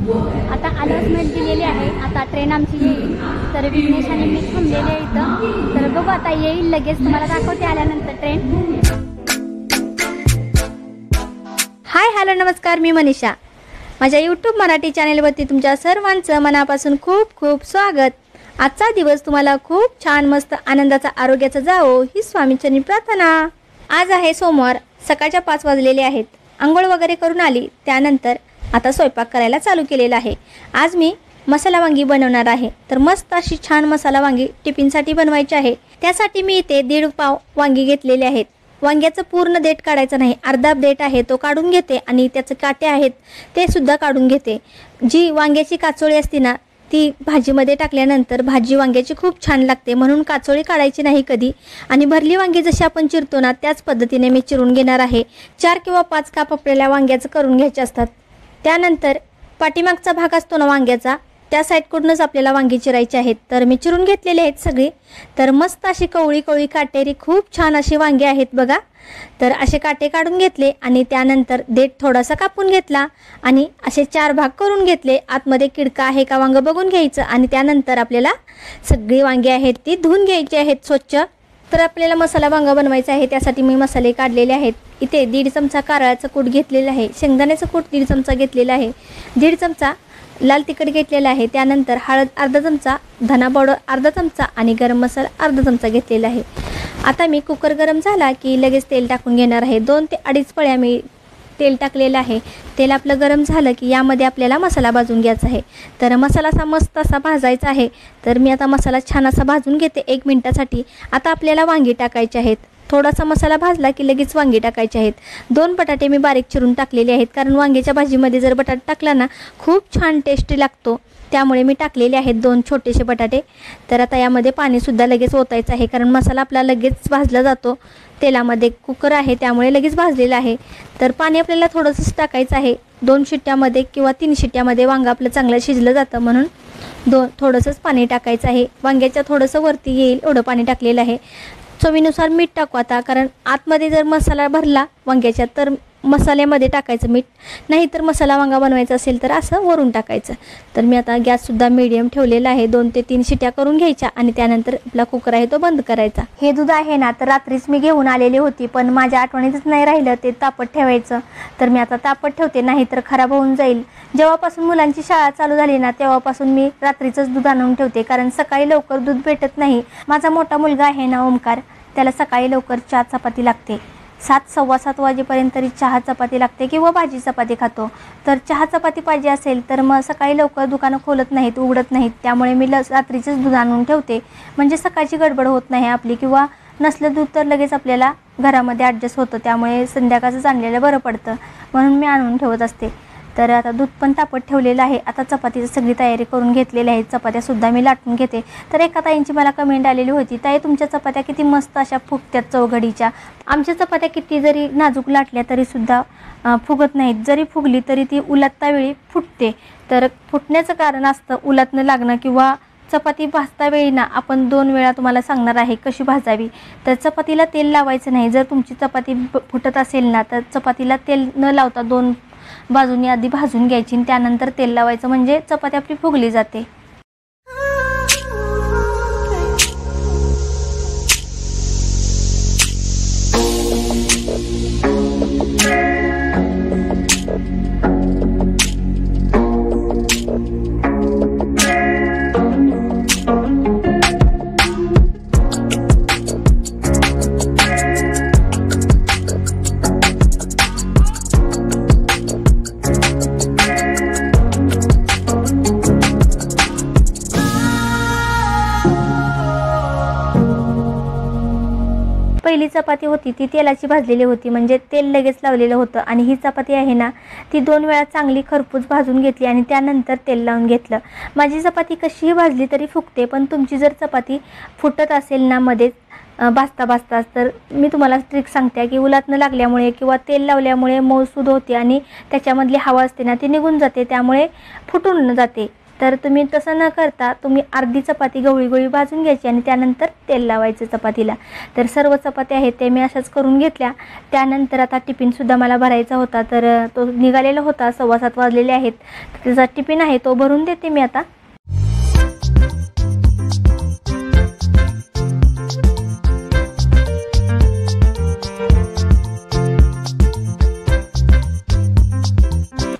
आता अनाउन्समेंट दिलेली आहे, आता ट्रेन आमची येईल. तर विघ्नेश आणि मी थांबलेले आहे इथं. तर बघू आता येईल लगेच, तुम्हाला दाखवते आल्यानंतर ट्रेन. हाय हॅलो नमस्कार, मी मनीषा. माझ्या यूट्यूब मराठी चॅनेलवरती तुमच्या सर्वांचं मनापासून खूप खूप स्वागत. आजचा दिवस तुम्हाला खूप छान मस्त आनंदाचा आरोग्याचा जावो ही स्वामींचरणी प्रार्थना. आज आहे सोमवार, सकाळच्या 5 वाजलेले आहेत. आंघोळ वगैरे करून आली, त्यानंतर आता स्वयंपाक करायला चालू केलेला आहे. आज मी मसाला वांगी बनवणार आहे. तर मस्त अशी छान मसाला वांगी टिफिनसाठी बनवायची आहे. त्यासाठी मी इथे 1.5 पाव वांगी घेतलेले आहेत. वांग्याचं पूर्ण देठ काढायचं नाही, अर्धा देठ आहे तो काढून घेते आणि त्याचे काटे आहेत ते सुद्धा काढून घेते. जी वांग्याची काचोळी असते ना, ती भाजीमध्ये टाकल्यानंतर भाजी वांग्याची खूप छान लागते, म्हणून काचोळी काढायची नाही कधी. आणि भरली वांगी जशी आपण चिरतो ना, त्याच पद्धतीने मी चिरून घेणार आहे. 4 किंवा 5 काप आपल्याला वांग्याचं करून घ्यायचे असतात. त्यानंतर पाठीमागचा भाग असतो ना वांग्याचा, त्या साईडकडूनच आपल्याला वांगी चिरायची आहेत. तर मी चिरून घेतलेले आहेत सगळी. तर मस्त अशी कवळी कवळी काटेरी खूप छान अशी वांगी आहेत बघा. तर असे काटे काढून घेतले आणि त्यानंतर देठ थोडासा कापून घेतला आणि असे 4 भाग करून घेतले. आतमध्ये किडका आहे का वांग बघून घ्यायचं आणि त्यानंतर आपल्याला सगळी वांगी आहेत ती धुवून घ्यायची आहेत स्वच्छ. तर आपल्याला मसाला वांगा बनवायचा आहे, त्यासाठी मी मसाले काढलेले आहेत. इथे 1.5 चमचा कारळाचं कूट घेतलेलं आहे, शेंगदाण्याचं कूट 1.5 चमचा घेतलेला आहे, 1.5 चमचा लाल तिखट घेतलेला आहे, त्यानंतर हळद अर्धा चमचा, धना पावडर अर्धा चमचा आणि गरम मसाला अर्धा चमचा घेतलेला आहे. आता मी कुकर गरम झाला की लगेच तेल टाकून घेणार आहे. 2 ते 2.5 पळ्या मी तेल टाकलेलं आहे. तेल आपलं गरम झालं की यामध्ये आपल्याला मसाला भाजून घ्यायचा आहे. तर मसाला असा मस्त असा भाजायचा आहे. तर मी आता मसाला छान असा भाजून घेते 1 मिनिटासाठी. आता आपल्याला वांगी टाकायची आहेत. थोडासा मसाला भाजला की लगेच वांगी टाकायचे आहेत. 2 बटाटे मी बारीक चिरून टाकलेले आहेत, कारण वांग्याच्या भाजीमध्ये जर बटाटा टाकला ना खूप छान टेस्टी लागतो, त्यामुळे मी टाकलेले आहेत 2 छोटेसे बटाटे. तर आता यामध्ये पाणीसुद्धा लगेच ओतायचं आहे, कारण मसाला आपला लगेच भाजला जातो तेलामध्ये. कुकर आहे त्यामुळे लगेच भाजलेला आहे. तर पाणी आपल्याला थोडंसंच टाकायचं आहे. 2 शिट्ट्यामध्ये किंवा 3 शिट्ट्यामध्ये वांगं आपलं चांगलं शिजलं जातं, म्हणून थोडंसंच पाणी टाकायचं आहे. वांग्याच्या थोडंसं वरती येईल एवढं पाणी टाकलेलं आहे. चवीनुसार मीठ टाकू आता, कारण आतमध्ये जर मसाला भरला वांग्याच्या तर मसाल्यामध्ये टाकायचं मीठ, नाही तर मसाला वांगा बनवायचा असेल तर असं वरून टाकायचं. तर मी आता गॅससुद्धा मीडियम ठेवलेला आहे. 2 ते 3 शिट्या करून घ्यायच्या आणि त्यानंतर आपला कुकर आहे तो बंद करायचा. हे दूध आहे ना, तर रात्रीच मी घेऊन आलेली होती, पण माझ्या आठवणीतच नाही राहिलं ते तापत ठेवायचं. तर मी आता तापत ठेवते, नाही तर खराब होऊन जाईल. जेव्हापासून मुलांची शाळा चालू झाली ना, तेव्हापासून मी रात्रीचंच दूध आणून ठेवते, कारण सकाळी लवकर दूध भेटत नाही. माझा मोठा मुलगा आहे ना ओमकार, त्याला सकाळी लवकर चहा चपाती लागते. 7 सव्वा 7 वाजेपर्यंत तरी चहा चपाती लागते किंवा भाजी चपाती खातो. तर चहा चपाती पाहिजे असेल तर मग सकाळी लवकर दुकानं खोलत नाहीत, उघडत नाहीत, त्यामुळे मी रात्रीचंच दूध आणून ठेवते, म्हणजे सकाळची गडबड होत नाही आपली. किंवा नसलं दूध तर लगेच आपल्याला घरामध्ये ॲडजस्ट होतं, त्यामुळे संध्याकाळचं आणलेलं बरं पडतं, म्हणून मी आणून ठेवत असते. तर आता दूध पण तापत ठेवलेलं आहे. आता चपातीची सगळी तयारी करून घेतलेली आहे. चपात्यासुद्धा मी लाटून घेते. तर एका ताईंची मला कमेंट आलेली होती, ताई तुमच्या चपात्या किती मस्त अशा फुगत्यात चौघडीच्या. आमच्या चपात्या किती जरी नाजूक लाटल्या तरीसुद्धा फुगत नाहीत, जरी फुगली तरी ती उलटता वेळी फुटते. तर फुटण्याचं कारण असतं उलटणं लागणं, किंवा चपाती भाजता वेळी ना आपण 2 वेळा तुम्हाला सांगणार आहे कशी भाजावी. तर चपातीला तेल लावायचं नाही. जर तुमची चपाती फुटत असेल ना, तर चपातीला तेल न लावता 2 बाजूनी आधी भाजून घ्यायची आणि त्यानंतर तेल लावायचं, म्हणजे चपाती आपली फुगली जाते. पहिली चपाती होती ती तेलाची भाजलेली होती, म्हणजे तेल लगेच लावलेलं होतं. आणि ही चपाती आहे ना, ती 2 वेळा चांगली खरपूस भाजून घेतली आणि त्यानंतर तेल लावून घेतलं. माझी चपाती कशीही भाजली तरी फुगते, पण तुमची जर चपाती फुटत असेल ना मध्येच भाजता तर मी तुम्हाला ट्रिक सांगते की उलटणं लागल्यामुळे किंवा तेल लावल्यामुळे मऊसूद होते आणि त्याच्यामधली हवा असते ना ती निघून जाते, त्यामुळे फुटून जाते. तर तुम्ही तसं न करता तुम्ही अर्धी चपाती गवळी गवळी भाजून घ्यायची आणि त्यानंतर तेल लावायचं चपातीला। तर सर्व चपात्या आहेत ते मी अशाच करून घेतल्या। त्यानंतर आता टिफिनसुद्धा मला भरायचा होता, तर तो निघालेला होता, 7:15 वाजलेले आहेत। त्याचा टिफिन आहे तो भरून देते मी आता।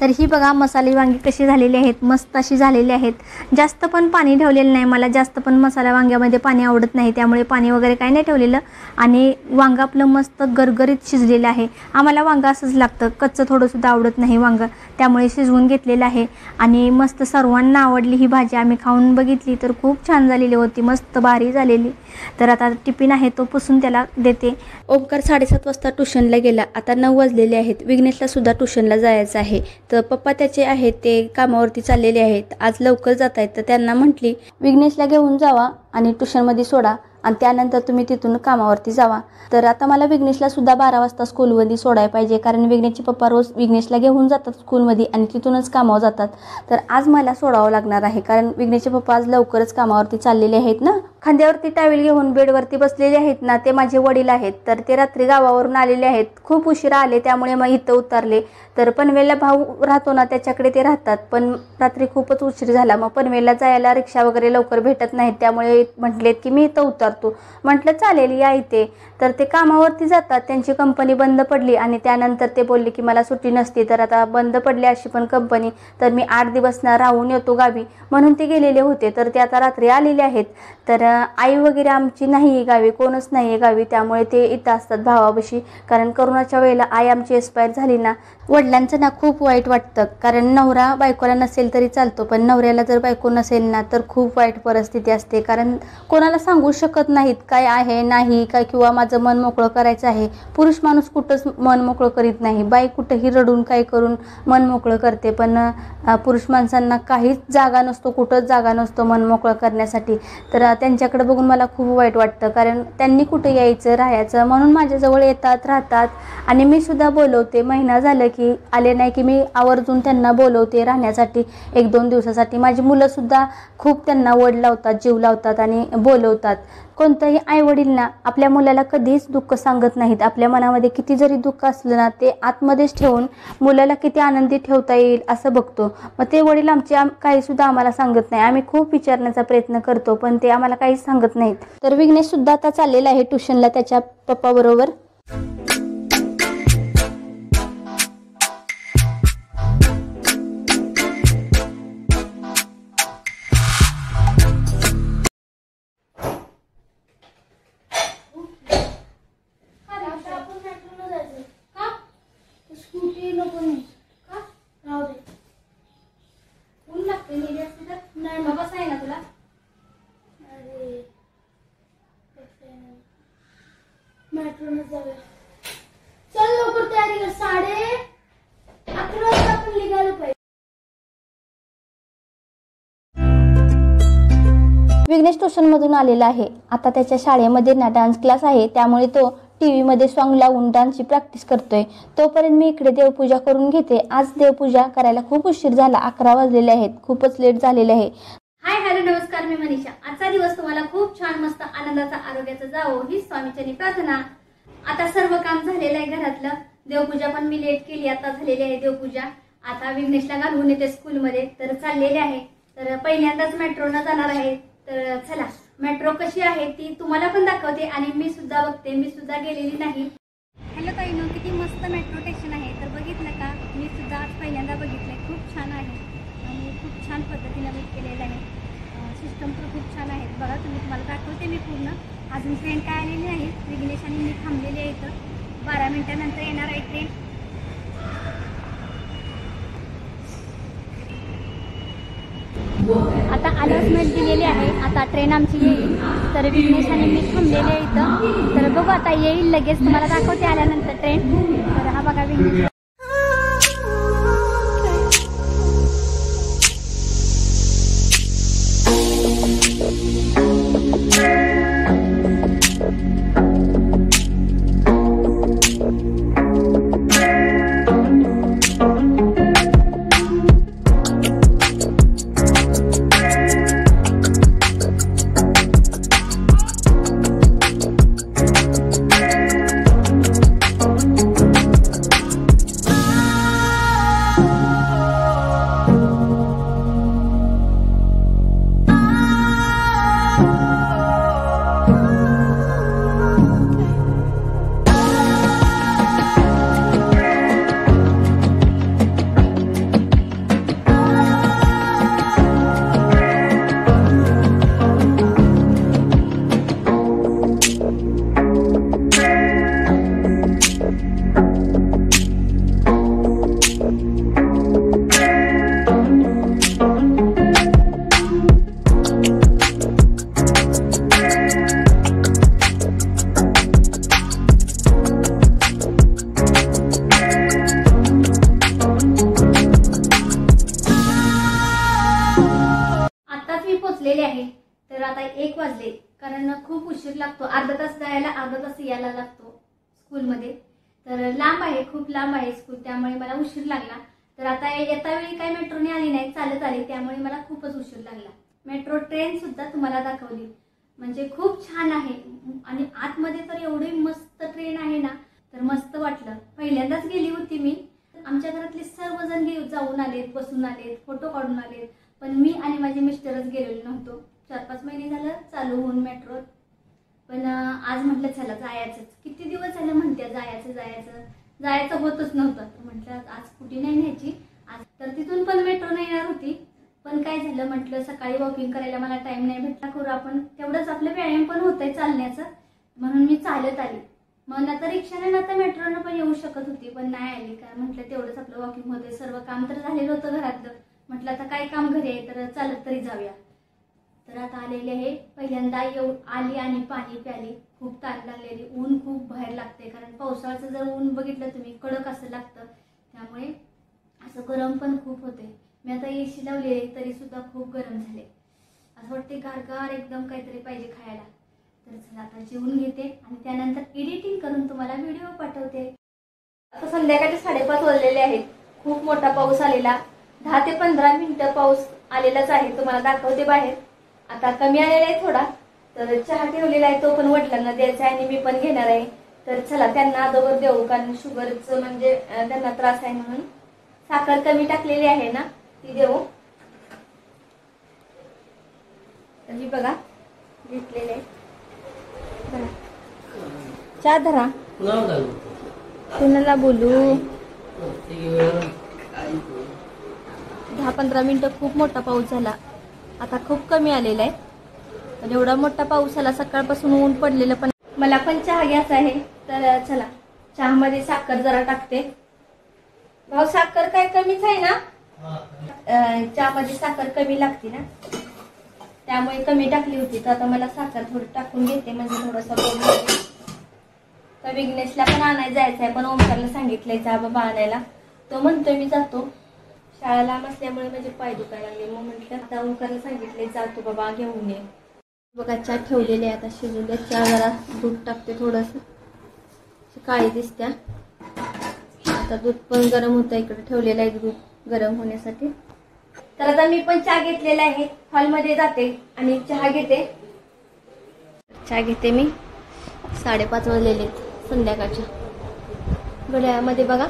तर ही बघा मसाले वांगी कशी झालेली आहेत, मस्त अशी झालेली आहेत। जास्त पण पाणी ठेवलेलं नाही, मला जास्त पण मसाला वांग्यामध्ये पाणी आवडत नाही, त्यामुळे पाणी वगैरे काही नाही ठेवलेलं। आणि वांग आपलं मस्त गरगरीत शिजलेलं आहे। आम्हाला वांग असंच लागतं, कच्चं थोडंसुद्धा आवडत नाही वांग, त्यामुळे शिजवून घेतलेलं आहे। आणि मस्त सर्वांना आवडली ही भाजी, आम्ही खाऊन बघितली तर खूप छान झालेली होती, मस्त भारी झालेली। तर आता टिफिन आहे तो पुसून त्याला देते। ओमकार 7:30 वाजता ट्युशनला गेला, आता 9 वाजलेले आहेत। विघ्नेशला सुद्धा ट्युशनला जायचं आहे, तर पप्पा त्याचे आहेत ते कामावरती चाललेले आहेत, आज लवकर जात आहेत। तर त्यांना म्हटली विघ्नेशला घेऊन जावा आणि ट्युशनमध्ये सोडा आणि त्यानंतर तुम्ही तिथून कामावरती जावा। तर आता मला विघ्नेशला सुद्धा 12 वाजता स्कूलमध्ये सोडायला पाहिजे, कारण विघ्नेशचे पप्पा रोज विघ्नेशला घेऊन जातात स्कूलमध्ये आणि तिथूनच कामावर जातात। तर आज मला सोडावं लागणार आहे, कारण विघ्नेशचे पप्पा आज लवकरच कामावरती चाललेले आहेत ना। खांद्यावरती टावेल घेऊन बेडवरती बसलेले आहेत ना, ते माझे वडील आहेत। तर ते रात्री गावावरून आलेले आहेत, खूप उशिरा आले, त्यामुळे मग इथं उतरले। तर पनवेलला भाऊ राहतो ना, त्याच्याकडे ते राहतात, पण रात्री खूपच उशीर झाला, मग पनवेलला जायला रिक्षा वगैरे लवकर भेटत नाहीत, त्यामुळे म्हटलेत की मी इथं उतरतो। म्हटलं चालेल या इथे। तर ते कामावरती जातात, त्यांची कंपनी बंद पडली आणि त्यानंतर ते बोलले की मला सुट्टी नसती, तर आता बंद पडली अशी पण कंपनी, तर मी 8 दिवस ना राहून येतो गावी, म्हणून ते गेलेले होते। तर ते आता रात्री आलेले आहेत। तर आई वगैरे आमची नाही आहे गावी, कोणच नाही आहे गावी, त्यामुळे ते इथं असतात भावापाशी, कारण करोनाच्या वेळेला आई आमची एक्सपायर झाली ना। वडिलांचं ना खूप वाईट वाटतं, कारण नवरा बायकोला नसेल तरी चालतो, पण नवऱ्याला जर बायको नसेल ना तर खूप वाईट परिस्थिती असते, कारण कोणाला सांगू शकत नाहीत काय आहे नाही काय, किंवा माझं मन मोकळं करायचं आहे। पुरुष माणूस कुठंच मन मोकळं करीत नाही, बाई कुठंही रडून काय करून मन मोकळं करते, पण पुरुष माणसांना काहीच जागा नसतो, कुठंच जागा नसतो मन मोकळं करण्यासाठी। तर त्यांच्याकडे बघून मला खूप वाईट वाटतं, कारण त्यांनी कुठे यायचं राहायचं, म्हणून माझ्याजवळ येतात राहतात आणि मी सुद्धा बोलवते। महिना झालं की आले नाही की मी आवर्जून त्यांना बोलवते राहण्यासाठी 1-2 दिवसासाठी। माझी मुलंसुद्धा खूप त्यांना वड लावतात, जीव लावतात आणि बोलवतात। कोणतंही आईवडील ना आपल्या मुलाला कधीच दुःख सांगत नाहीत, आपल्या मनामध्ये किती जरी दुःख असलं ना ते आतमध्येच ठेवून मुलाला किती आनंदी ठेवता येईल असं बघतो। मग ते वडील आमचे काहीसुद्धा आम्हाला सांगत नाही, आम्ही खूप विचारण्याचा प्रयत्न करतो, पण ते आम्हाला काहीच सांगत नाहीत। तर विघ्नेश सुद्धा आता चाललेला आहे ट्युशनला त्याच्या पप्पाबरोबर। चल लवकर तयारी कर, 11:30 वाजता आपण निघालो पाहिजे। विघ्नेश ट्युशनमधून आलेला आहे, आता त्याच्या शाळेमध्ये ना डान्स क्लास आहे, त्यामुळे तो टीव्हीमध्ये सॉन्ग लावून डान्सची प्रॅक्टिस करतोय। तोपर्यंत मी इकडे देवपूजा करून घेते। आज देवपूजा करायला खूप उशीर झाला, 11 वाजलेले आहेत, खूपच लेट झालेले आहे। हाय हॅलो नमस्कार, मी मनीषा। आजचा दिवस तुम्हाला खूप छान मस्त आनंदाचा आरोग्याचा जावो ही स्वामीचरणी प्रार्थना। आता सर्व काम झालेलं आहे घरातलं, देवपूजा पण मी लेट केली, आता झालेली आहे देवपूजा। आता विघ्नेशला घालवून येते स्कूलमध्ये, तर चाललेले आहे। तर पहिल्यांदाच मेट्रोनं जाणार आहे, तर चला मेट्रो कशी आहे ती तुम्हाला पण दाखवते आणि मी सुद्धा बघते, मी सुद्धा गेलेली नाही। हॅलो ताईनो, किती मस्त मेट्रो स्टेशन आहे, तर बघितलं का? मी सुद्धा आज पहिल्यांदा बघितलंय, खूप छान आहे आणि खूप छान पद्धतीने मी केलेलं आहे। सिस्टम तर खूप छान आहे, बघा तुम्हाला दाखवते मी पूर्ण। अजून ट्रेन काय आलेली नाही, विघ्नेश आणि मी थांबलेली आहे इथं, 12 मिनिटानंतर येणार आहे ट्रेन। आता अनाउन्समेंट दिलेली आहे, आता ट्रेन आमची येईल, तर विघ्नेश आणि मी थांबलेले आहे इथं। तर बघू आता येईल लगेच, तुम्हाला दाखवते आल्यानंतर ट्रेन। तर हा बघा विघ्नेश। पोचलेले आहे. तर आता 1 वाजले, कारण खूप उशीर लागतो. अर्धा तास जायला, अर्धा तास यायला लागतो स्कूलमध्ये. तर लांब आहे, खूप लांब आहे स्कूल, त्यामुळे मला उशीर लागला. तर आता येता वेळी काही मेट्रोने आली नाही, चालत आली, त्यामुळे मला खूपच उशीर लागला. मेट्रो ट्रेन सुद्धा तुम्हाला दाखवली, म्हणजे खूप छान आहे. आणि आतमध्ये तर एवढी मस्त ट्रेन आहे ना, तर मस्त वाटलं. पहिल्यांदाच गेली होती मी. आमच्या घरातले सर्वजण जाऊन आलेत, बसून आलेत, फोटो काढून आलेत, पण मी आणि माझे मिस्टरच गेलेलो नव्हतो. 4-5 महिने झालं चालू होऊन मेट्रो. पण आज म्हटलं चला जायचंच. किती दिवस झालं म्हणते जायचं होतच नव्हतं. म्हटलं आज स्कूटी नाही न्यायची आज. तर तिथून पण मेट्रो नाही येणार होती, पण काय झालं म्हटलं सकाळी वॉकिंग करायला मला टाइम नाही भेटला, करू आपण, तेवढंच आपलं व्यायाम पण होतंय चालण्याचं, म्हणून मी चालत आली. मग आता रिक्षाने ना तर मेट्रोनं पण येऊ शकत होती, पण नाही आली. काय म्हटलं तेवढंच आपलं वॉकिंग होतंय, सर्व काम तर झालेलं होतं घरातलं. म्हटलं आता काय काम घरी आहे, तर चालत तरी जाऊया. तर आता आलेले आहे. पहिल्यांदा आली आणि पाणी प्याली. खूप ताण लागलेली, ऊन खूप बाहेर लागते, कारण पावसाळ्याचं जर ऊन बघितलं तुम्ही कडक असं लागतं, त्यामुळे असं गरम पण खूप होते. मी आता एसी लावलेली तरी सुद्धा खूप गरम झाले. असं वाटते गार एकदम काहीतरी पाहिजे खायला. तर चला आता जेवून घेते आणि त्यानंतर एडिटिंग करून तुम्हाला व्हिडिओ पाठवते. आता संध्याकाळचे 5:30 वाजलेले आहेत. खूप मोठा पाऊस आलेला, 10 ते 15 मिनिटं पाऊस आलेलाच आहे. तुम्हाला दाखवते बाहेर. आता कमी आलेला आहे थोडा. तर चहा ठेवलेला आहे, तो पण वडिलांना द्यायचा आहे आणि मी पण घेणार आहे. तर चला त्यांना अगोदर देऊ, कारण शुगरचं म्हणजे त्यांना त्रास आहे म्हणून. साखर कमी टाकलेली आहे ना, ती देऊ. तर मी बघा घेतलेले आहे. चहा धरा, कुणाला बोलू. 10-15 मिनिटं खूप मोठा पाऊस झाला. आता खूप कमी आलेला आहे, पण एवढा मोठा पाऊस आला सकाळपासून, ऊन पडलेलं. पण मला पण चहा घ्यायचा आहे, तर चला चहामध्ये साखर जरा टाकते. भाऊ साखर काय कमीच आहे ना, चहामध्ये साखर कमी लागते ना, त्यामुळे कमी टाकली होती. तर आता मला साखर थोडी टाकून घेते, म्हणजे थोडंसं बोलू. तर विघ्नेशला पण आणायला जायचं आहे, पण ओमकारला सांगितलंय जा बाबा आणायला. तो म्हणतोय मी जातो. शाळा लांब असल्यामुळे म्हणजे पाय दुखायला लागले, मग म्हटलं आता ओमकारला सांगितलंय जातो बाबा घेऊन ये. बघा चहा ठेवलेले आता शिजून द्या. चहा जरा दूध टाकते, थोडंसं काळी दिसत्या. आता दूध पण गरम होतं, इकडे ठेवलेलं आहे दूध गरम होण्यासाठी. तर आता मी पण चहा घेतलेला आहे. हॉलमध्ये जाते आणि चहा घेते. चहा घेते मी. 5:30 वाजलेले संध्याकाळच्या. घड्याळामध्ये बघा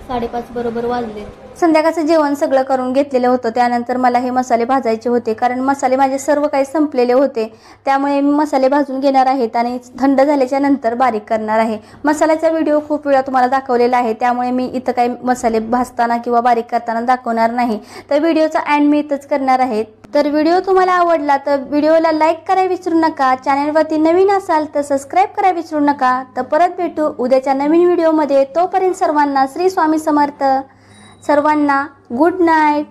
5:30 बरोबर वाजले. संध्याकाळचं जेवण सगळं करून घेतलेलं होतं. त्यानंतर मला हे मसाले भाजायचे होते, कारण मसाले माझे सर्व काही संपलेले होते. त्यामुळे मी मसाले भाजून घेणार आहेत आणि थंड झाल्याच्या नंतर बारीक करणार आहे. मसाल्याचा व्हिडिओ खूप वेळा तुम्हाला दाखवलेला आहे, त्यामुळे मी इथं काही मसाले भाजताना किंवा बारीक करताना दाखवणार नाही. तर व्हिडिओचा एंड मी इथंच करणार आहे. तर व्हिडिओ तुम्हाला आवडला तर व्हिडिओला लाईक करायला विसरू नका. चॅनलवरती नवीन असाल तर सबस्क्राईब करायला विसरू नका. तर परत भेटू उद्याच्या नवीन व्हिडिओमध्ये. तोपर्यंत सर्वांना श्री स्वामी समर्थ. सर्वांना गुड नाईट.